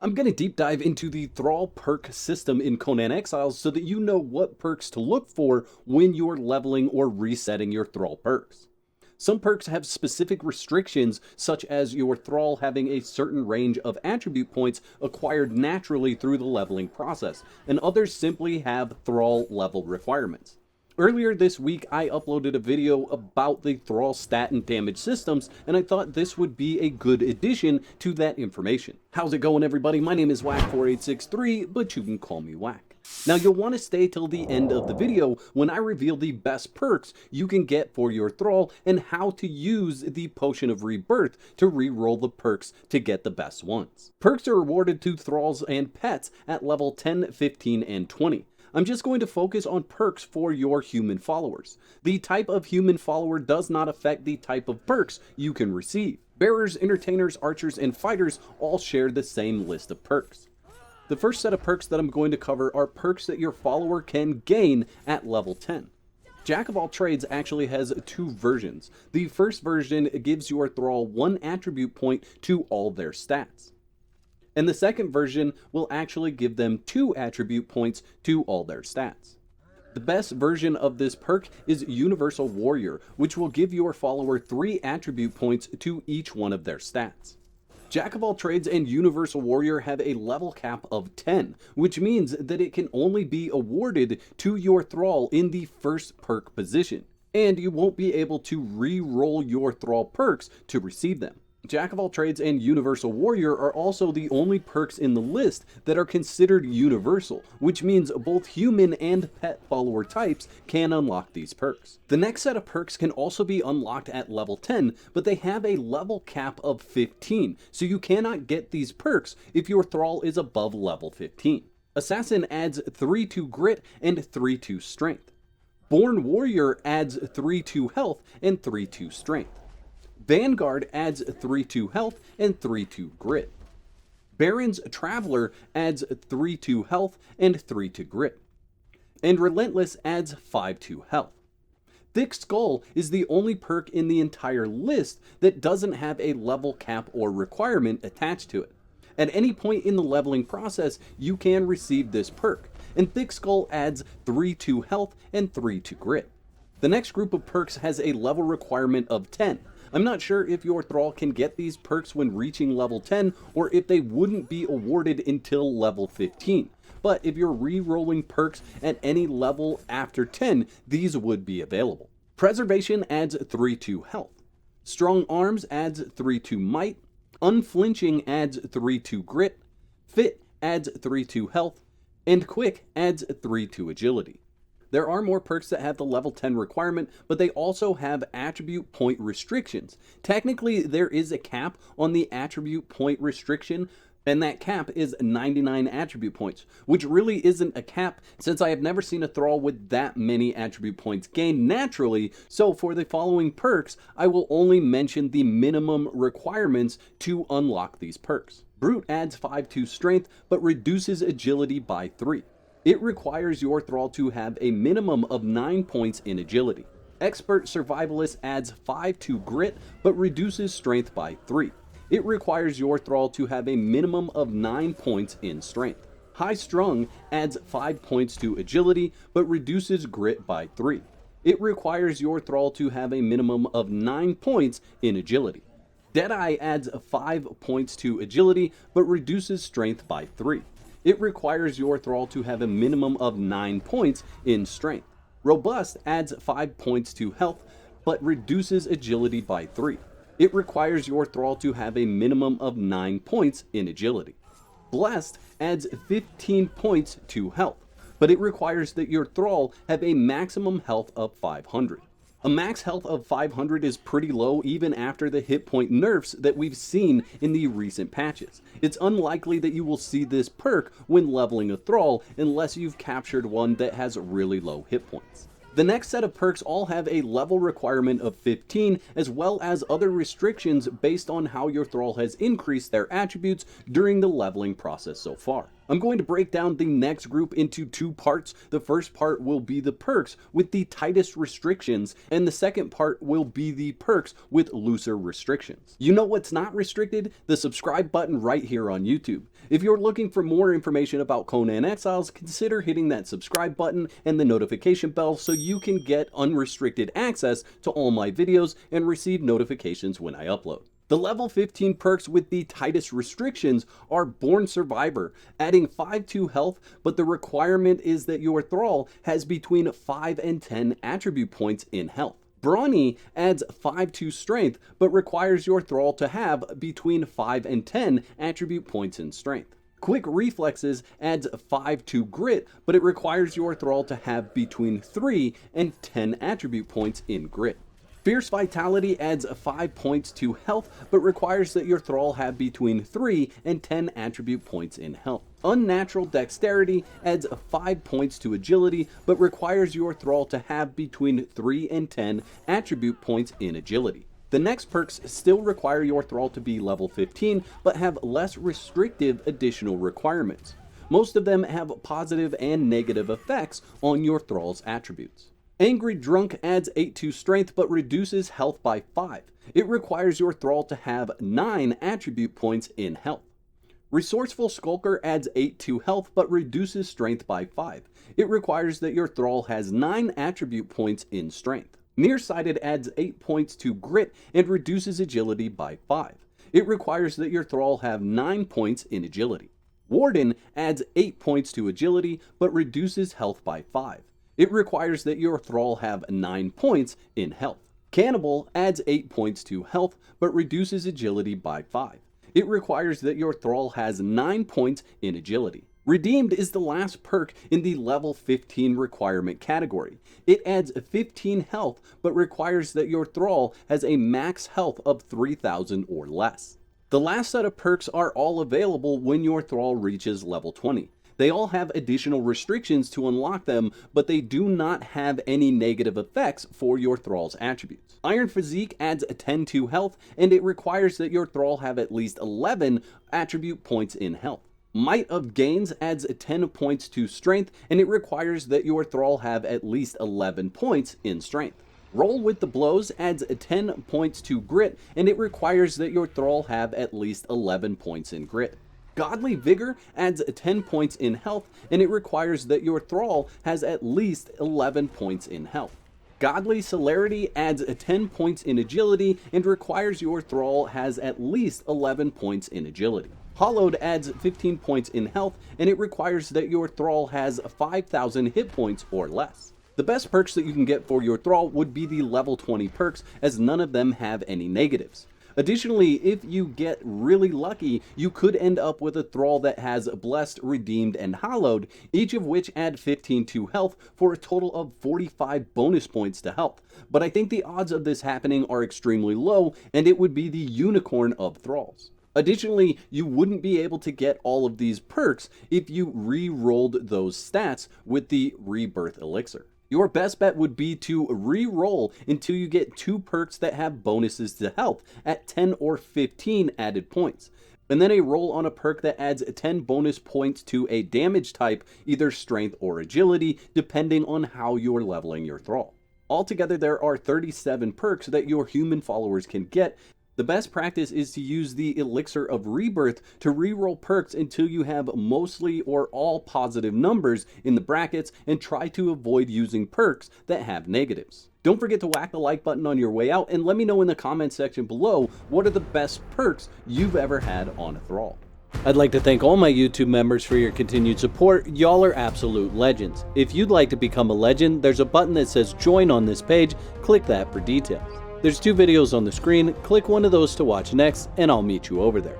I'm going to deep dive into the Thrall perk system in Conan Exiles so that you know what perks to look for when you're leveling or resetting your Thrall perks. Some perks have specific restrictions, such as your Thrall having a certain range of attribute points acquired naturally through the leveling process, and others simply have Thrall level requirements. Earlier this week, I uploaded a video about the Thrall stat and damage systems, and I thought this would be a good addition to that information. How's it going, everybody? My name is Wak4863, but you can call me Wak. Now, you'll want to stay till the end of the video when I reveal the best perks you can get for your Thrall and how to use the Potion of Rebirth to re-roll the perks to get the best ones. Perks are awarded to Thralls and pets at level 10, 15, and 20. I'm just going to focus on perks for your human followers. The type of human follower does not affect the type of perks you can receive. Bearers, entertainers, archers, and fighters all share the same list of perks. The first set of perks that I'm going to cover are perks that your follower can gain at level 10. Jack of all trades actually has two versions. The first version gives your Thrall one attribute point to all their stats. And the second version will actually give them 2 attribute points to all their stats. The best version of this perk is Universal Warrior, which will give your follower 3 attribute points to each one of their stats. Jack of all trades and Universal Warrior have a level cap of 10, which means that it can only be awarded to your Thrall in the first perk position, and you won't be able to re-roll your Thrall perks to receive them. Jack of all trades and Universal Warrior are also the only perks in the list that are considered universal, which means both human and pet follower types can unlock these perks. The next set of perks can also be unlocked at level 10, but they have a level cap of 15, so you cannot get these perks if your Thrall is above level 15. Assassin adds 3 to grit and 3 to strength. Born Warrior adds 3 to health and 3 to strength. Vanguard adds 3 to health and 3 to grit. Baron's Traveler adds 3 to health and 3 to grit. And Relentless adds 5 to health. Thick Skull is the only perk in the entire list that doesn't have a level cap or requirement attached to it. At any point in the leveling process, you can receive this perk, and Thick Skull adds 3 to health and 3 to grit. The next group of perks has a level requirement of 10. I'm not sure if your Thrall can get these perks when reaching level 10 or if they wouldn't be awarded until level 15. But if you're re-rolling perks at any level after 10, these would be available. Preservation adds 3 to health. Strong Arms adds 3 to might. Unflinching adds 3 to grit. Fit adds 3 to health. And Quick adds 3 to agility. There are more perks that have the level 10 requirement, but they also have attribute point restrictions. Technically, there is a cap on the attribute point restriction, and that cap is 99 attribute points, which really isn't a cap since I have never seen a Thrall with that many attribute points gained naturally. So for the following perks, I will only mention the minimum requirements to unlock these perks. Brute adds 5 to strength, but reduces agility by 3. It requires your Thrall to have a minimum of 9 points in agility. Expert Survivalist adds 5 to grit, but reduces strength by 3. It requires your Thrall to have a minimum of 9 points in strength. High Strung adds 5 points to agility, but reduces grit by 3. It requires your Thrall to have a minimum of 9 points in agility. Deadeye adds 5 points to agility, but reduces strength by 3. It requires your Thrall to have a minimum of 9 points in strength. Robust adds 5 points to health, but reduces agility by 3. It requires your Thrall to have a minimum of 9 points in agility. Blessed adds 15 points to health, but it requires that your Thrall have a maximum health of 500. A max health of 500 is pretty low even after the hit point nerfs that we've seen in the recent patches. It's unlikely that you will see this perk when leveling a Thrall unless you've captured one that has really low hit points. The next set of perks all have a level requirement of 15 as well as other restrictions based on how your Thrall has increased their attributes during the leveling process so far. I'm going to break down the next group into two parts. The first part will be the perks with the tightest restrictions, and the second part will be the perks with looser restrictions. You know what's not restricted? The subscribe button right here on YouTube. If you're looking for more information about Conan Exiles, consider hitting that subscribe button and the notification bell so you can get unrestricted access to all my videos and receive notifications when I upload. The level 15 perks with the tightest restrictions are Born Survivor, adding 5-2 health, but the requirement is that your Thrall has between 5 and 10 attribute points in health. Brawny adds 5-2 strength, but requires your Thrall to have between 5 and 10 attribute points in strength. Quick Reflexes adds 5-2 grit, but it requires your Thrall to have between 3 and 10 attribute points in grit. Fierce Vitality adds 5 points to health, but requires that your Thrall have between 3 and 10 attribute points in health. Unnatural Dexterity adds 5 points to agility, but requires your Thrall to have between 3 and 10 attribute points in agility. The next perks still require your Thrall to be level 15, but have less restrictive additional requirements. Most of them have positive and negative effects on your Thrall's attributes. Angry Drunk adds 8-2 strength but reduces health by 5. It requires your Thrall to have 9 attribute points in health. Resourceful Skulker adds 8-2 health but reduces strength by 5. It requires that your Thrall has 9 attribute points in strength. Nearsighted adds 8 points to grit and reduces agility by 5. It requires that your Thrall have 9 points in agility. Warden adds 8 points to agility but reduces health by 5. It requires that your Thrall have 9 points in health. Cannibal adds 8 points to health, but reduces agility by 5. It requires that your Thrall has 9 points in agility. Redeemed is the last perk in the level 15 requirement category. It adds 15 health, but requires that your Thrall has a max health of 3,000 or less. The last set of perks are all available when your Thrall reaches level 20. They all have additional restrictions to unlock them, but they do not have any negative effects for your Thrall's attributes. Iron Physique adds 10-2 health, and it requires that your Thrall have at least 11 attribute points in health. Might of Gains adds 10 points to strength, and it requires that your Thrall have at least 11 points in strength. Roll with the Blows adds 10 points to grit, and it requires that your Thrall have at least 11 points in grit. Godly Vigor adds 10 points in health, and it requires that your Thrall has at least 11 points in health. Godly Celerity adds 10 points in agility and requires your Thrall has at least 11 points in agility. Hollowed adds 15 points in health, and it requires that your Thrall has 5,000 hit points or less. The best perks that you can get for your Thrall would be the level 20 perks, as none of them have any negatives. Additionally, if you get really lucky, you could end up with a Thrall that has Blessed, Redeemed, and Hallowed, each of which add 15 to health for a total of 45 bonus points to health. But I think the odds of this happening are extremely low, and it would be the unicorn of Thralls. Additionally, you wouldn't be able to get all of these perks if you re-rolled those stats with the Rebirth Elixir. Your best bet would be to re-roll until you get 2 perks that have bonuses to health at 10 or 15 added points, and then a roll on a perk that adds 10 bonus points to a damage type, either strength or agility, depending on how you're leveling your Thrall. Altogether, there are 37 perks that your human followers can get. The best practice is to use the Elixir of Rebirth to reroll perks until you have mostly or all positive numbers in the brackets, and try to avoid using perks that have negatives. Don't forget to whack the like button on your way out, and let me know in the comment section below what are the best perks you've ever had on a Thrall. I'd like to thank all my YouTube members for your continued support. Y'all are absolute legends. If you'd like to become a legend, there's a button that says join on this page. Click that for details. There's 2 videos on the screen. Click one of those to watch next, and I'll meet you over there.